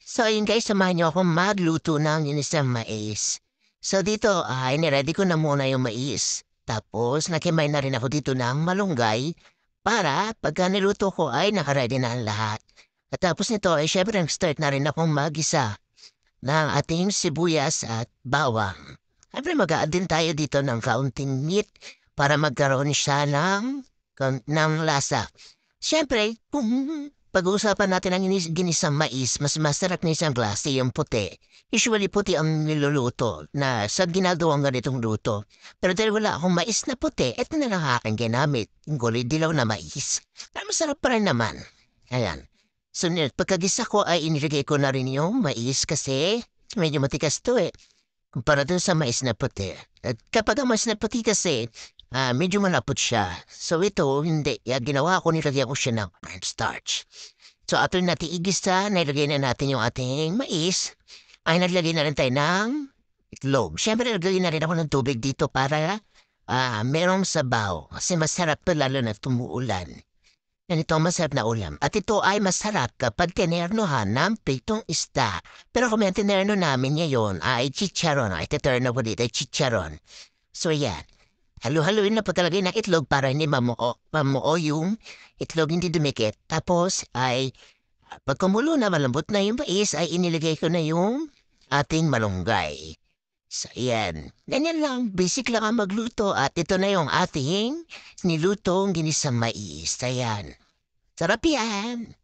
So ayun guys, samahan niyo akong magluto ng ginisang mais. So dito ay niready ko na muna yung mais. Tapos nakimay na rin ako dito ng malunggay para pagka niluto ko ay nakaready na ang lahat. At tapos nito ay syempre start na rin akong magisa ng ating sibuyas at bawang. Siyempre mag-a-add din tayo dito ng kaunting meat para magkaroon siya ng lasa. Siyempre, kung pag-uusapan natin ang ginisang mais, mas masarap na isang klase yung puti. Usually puti ang niluluto na sa ginagawang ganitong luto. Pero dahil wala akong mais na puti, eto na lang aking ginamit. Yung gulay dilaw na mais. Pero masarap pa rin naman. Ayan. So, pagkagisa ko ay inilagay ko na rin yung mais kasi medyo matikas to eh. Kumpara dun sa mais na puti. At kapag ang mais na puti kasi, medyo malapot siya. So ito, hindi. Ginawa ko, nilagyan ko siya ng cornstarch. So ato natin igisa, nilagay na natin yung ating mais. Ay naglagay na rin tayo ng itlog. Siyempre, naglagay na rin ako ng tubig dito para merong sabaw. Kasi masarap to lalo na tumuulan. Ganito ang masarap na ulam. At ito ay masarap kapag tinernohan ng pitong isda. Pero kung may tinerno namin ngayon ay chicharon. Ay tinerno ko dito ay chicharon. So yan. Halo-haloin na pagkalagay ng itlog para hindi mamuo yung itlog hindi dumikit. Tapos ay pag kumulo na malambot na yung mais ay inilagay ko na yung ating malunggay. So, yan. Ganyan lang. Basic lang ang magluto at ito na yung ating nilutong ginisang mais. Ayan. Sarap yan.